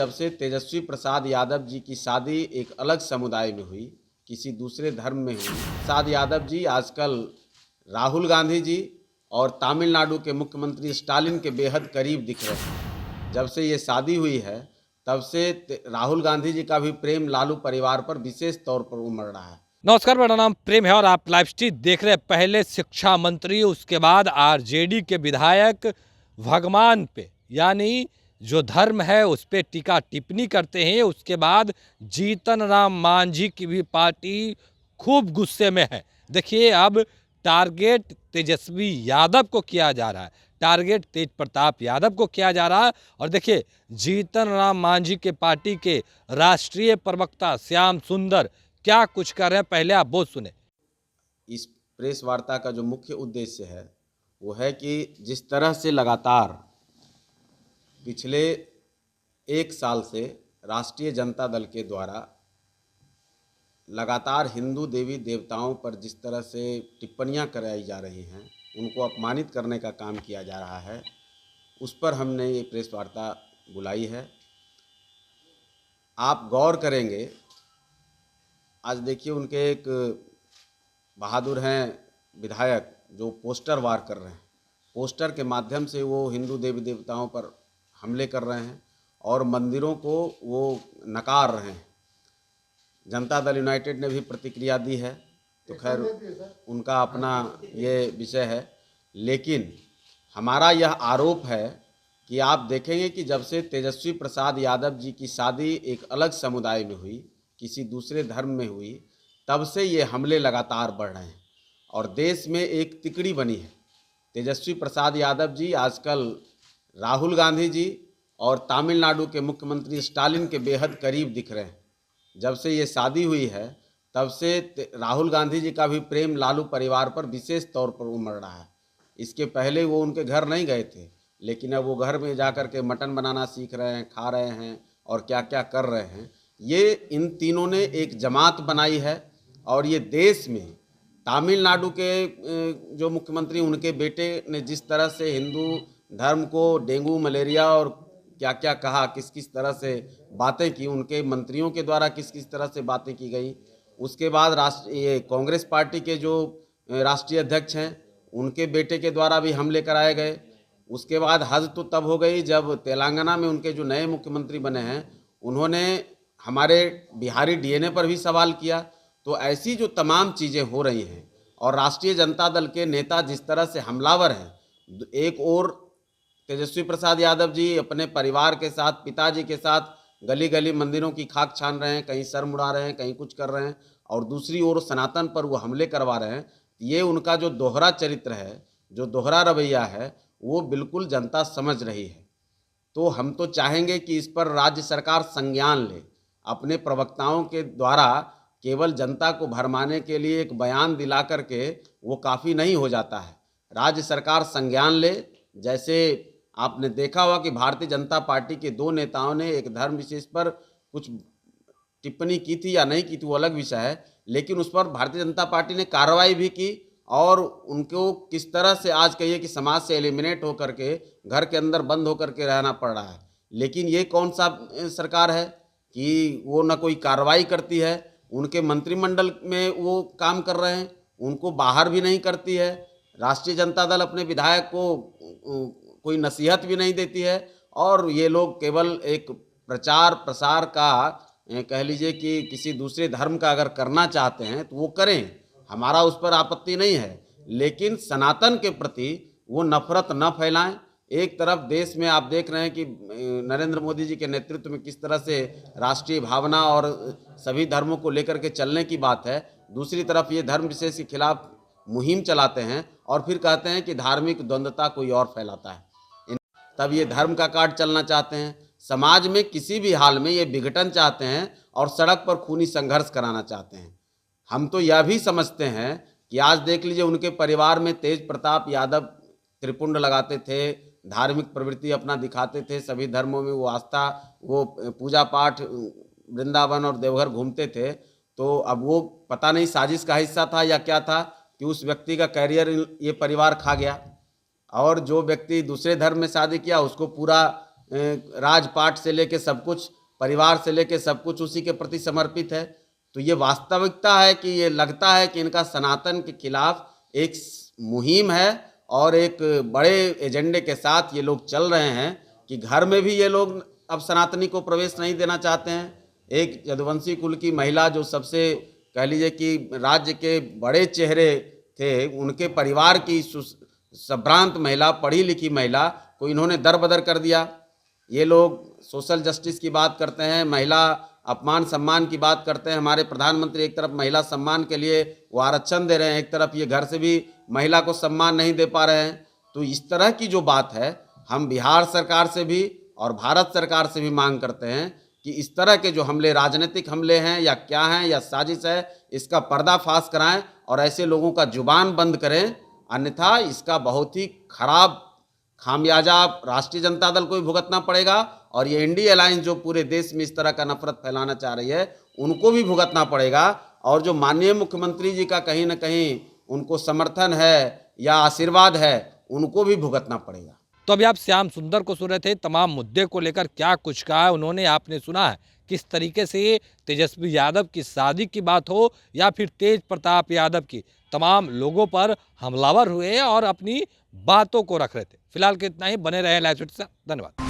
जब से तेजस्वी प्रसाद यादव जी की शादी एक अलग समुदाय में हुई, किसी दूसरे धर्म में हुई, प्रसाद यादव जी आजकल राहुल गांधी जी और तमिलनाडु के मुख्यमंत्री स्टालिन के बेहद करीब दिख रहे हैं। जब से ये शादी हुई है तब से राहुल गांधी जी का भी प्रेम लालू परिवार पर विशेष तौर पर उमड़ रहा है। नमस्कार, मेरा नाम प्रेम है और आप लाइव स्ट्रीम देख रहे हैं। पहले शिक्षा मंत्री, उसके बाद आरजेडी के विधायक भगवान पे यानी जो धर्म है उस पे टीका टिप्पणी करते हैं। उसके बाद जीतन राम मांझी की भी पार्टी खूब गुस्से में है। देखिए, अब टारगेट तेजस्वी यादव को किया जा रहा है, टारगेट तेज प्रताप यादव को किया जा रहा है। और देखिए, जीतन राम मांझी के पार्टी के राष्ट्रीय प्रवक्ता श्याम सुंदर क्या कुछ कर रहे हैं, पहले आप वो सुने। इस प्रेस वार्ता का जो मुख्य उद्देश्य है वो है कि जिस तरह से लगातार पिछले एक साल से राष्ट्रीय जनता दल के द्वारा लगातार हिंदू देवी देवताओं पर जिस तरह से टिप्पणियां कराई जा रही हैं, उनको अपमानित करने का काम किया जा रहा है, उस पर हमने ये प्रेस वार्ता बुलाई है। आप गौर करेंगे, आज देखिए उनके एक बहादुर हैं विधायक जो पोस्टर वार कर रहे हैं, पोस्टर के माध्यम से वो हिंदू देवी देवताओं पर हमले कर रहे हैं और मंदिरों को वो नकार रहे हैं। जनता दल यूनाइटेड ने भी प्रतिक्रिया दी है, तो खैर उनका अपना ये विषय है। लेकिन हमारा यह आरोप है कि आप देखेंगे कि जब से तेजस्वी प्रसाद यादव जी की शादी एक अलग समुदाय में हुई, किसी दूसरे धर्म में हुई, तब से ये हमले लगातार बढ़ रहे हैं और देश में एक तिकड़ी बनी है। तेजस्वी प्रसाद यादव जी आजकल राहुल गांधी जी और तमिलनाडु के मुख्यमंत्री स्टालिन के बेहद करीब दिख रहे हैं। जब से ये शादी हुई है तब से राहुल गांधी जी का भी प्रेम लालू परिवार पर विशेष तौर पर उमड़ रहा है। इसके पहले वो उनके घर नहीं गए थे, लेकिन अब वो घर में जा कर के मटन बनाना सीख रहे हैं, खा रहे हैं और क्या क्या कर रहे हैं। ये इन तीनों ने एक जमात बनाई है और ये देश में तमिलनाडु के जो मुख्यमंत्री, उनके बेटे ने जिस तरह से हिंदू धर्म को डेंगू मलेरिया और क्या क्या कहा, किस किस तरह से बातें की, उनके मंत्रियों के द्वारा किस किस तरह से बातें की गई। उसके बाद ये कांग्रेस पार्टी के जो राष्ट्रीय अध्यक्ष हैं, उनके बेटे के द्वारा भी हमले कराए गए। उसके बाद हद तो तब हो गई जब तेलंगाना में उनके जो नए मुख्यमंत्री बने हैं, उन्होंने हमारे बिहारी डीएनए पर भी सवाल किया। तो ऐसी जो तमाम चीज़ें हो रही हैं और राष्ट्रीय जनता दल के नेता जिस तरह से हमलावर हैं, एक और तेजस्वी प्रसाद यादव जी अपने परिवार के साथ, पिताजी के साथ गली गली मंदिरों की खाक छान रहे हैं, कहीं सर मुड़ा रहे हैं, कहीं कुछ कर रहे हैं, और दूसरी ओर सनातन पर वो हमले करवा रहे हैं। ये उनका जो दोहरा चरित्र है, जो दोहरा रवैया है, वो बिल्कुल जनता समझ रही है। तो हम तो चाहेंगे कि इस पर राज्य सरकार संज्ञान ले। अपने प्रवक्ताओं के द्वारा केवल जनता को भरमाने के लिए एक बयान दिला करके वो काफ़ी नहीं हो जाता है। राज्य सरकार संज्ञान ले। जैसे आपने देखा होगा कि भारतीय जनता पार्टी के दो नेताओं ने एक धर्म विशेष पर कुछ टिप्पणी की थी या नहीं की थी, वो अलग विषय है, लेकिन उस पर भारतीय जनता पार्टी ने कार्रवाई भी की और उनको किस तरह से आज कहिए कि समाज से एलिमिनेट होकर के घर के अंदर बंद होकर के रहना पड़ रहा है। लेकिन ये कौन सा सरकार है कि वो न कोई कार्रवाई करती है, उनके मंत्रिमंडल में वो काम कर रहे हैं, उनको बाहर भी नहीं करती है। राष्ट्रीय जनता दल अपने विधायक को कोई नसीहत भी नहीं देती है और ये लोग केवल एक प्रचार प्रसार का कह लीजिए कि किसी दूसरे धर्म का अगर करना चाहते हैं तो वो करें, हमारा उस पर आपत्ति नहीं है, लेकिन सनातन के प्रति वो नफरत न फैलाएं। एक तरफ देश में आप देख रहे हैं कि नरेंद्र मोदी जी के नेतृत्व में किस तरह से राष्ट्रीय भावना और सभी धर्मों को लेकर के चलने की बात है, दूसरी तरफ ये धर्म विशेष के खिलाफ मुहिम चलाते हैं और फिर कहते हैं कि धार्मिक द्वंद्वता कोई और फैलाता है। तब ये धर्म का कार्ड चलना चाहते हैं, समाज में किसी भी हाल में ये विघटन चाहते हैं और सड़क पर खूनी संघर्ष कराना चाहते हैं। हम तो यह भी समझते हैं कि आज देख लीजिए, उनके परिवार में तेज प्रताप यादव त्रिपुंड लगाते थे, धार्मिक प्रवृत्ति अपना दिखाते थे, सभी धर्मों में वो आस्था, वो पूजा पाठ, वृंदावन और देवघर घूमते थे। तो अब वो पता नहीं साजिश का हिस्सा था या क्या था कि उस व्यक्ति का कैरियर ये परिवार खा गया और जो व्यक्ति दूसरे धर्म में शादी किया उसको पूरा राजपाट से लेके सब कुछ, परिवार से लेके सब कुछ उसी के प्रति समर्पित है। तो ये वास्तविकता है कि ये लगता है कि इनका सनातन के खिलाफ एक मुहिम है और एक बड़े एजेंडे के साथ ये लोग चल रहे हैं कि घर में भी ये लोग अब सनातनी को प्रवेश नहीं देना चाहते हैं। एक यदुवंशी कुल की महिला जो सबसे कह लीजिए कि राज्य के बड़े चेहरे थे, उनके परिवार की संभ्रांत महिला, पढ़ी लिखी महिला को इन्होंने दरबदर कर दिया। ये लोग सोशल जस्टिस की बात करते हैं, महिला अपमान सम्मान की बात करते हैं। हमारे प्रधानमंत्री एक तरफ महिला सम्मान के लिए वो आरक्षण दे रहे हैं, एक तरफ ये घर से भी महिला को सम्मान नहीं दे पा रहे हैं। तो इस तरह की जो बात है, हम बिहार सरकार से भी और भारत सरकार से भी मांग करते हैं कि इस तरह के जो हमले, राजनीतिक हमले हैं या क्या हैं या साजिश है, इसका पर्दाफाश कराएं और ऐसे लोगों का जुबान बंद करें, अन्यथा इसका बहुत ही खराब खामियाजा राष्ट्रीय जनता दल को भी भुगतना पड़ेगा और ये इंडी अलायंस जो पूरे देश में इस तरह का नफरत फैलाना चाह रही है उनको भी भुगतना पड़ेगा। और जो माननीय मुख्यमंत्री जी का कहीं ना कहीं उनको समर्थन है या आशीर्वाद है, उनको भी भुगतना पड़ेगा। तो अभी आप श्याम सुंदर को सुन रहे थे, तमाम मुद्दे को लेकर क्या कुछ कहा है उन्होंने, आपने सुना है किस तरीके से तेजस्वी यादव की शादी की बात हो या फिर तेज प्रताप यादव की, तमाम लोगों पर हमलावर हुए और अपनी बातों को रख रहे थे। फिलहाल के इतना ही, बने रहे लाइव स्ट्रीट से। धन्यवाद।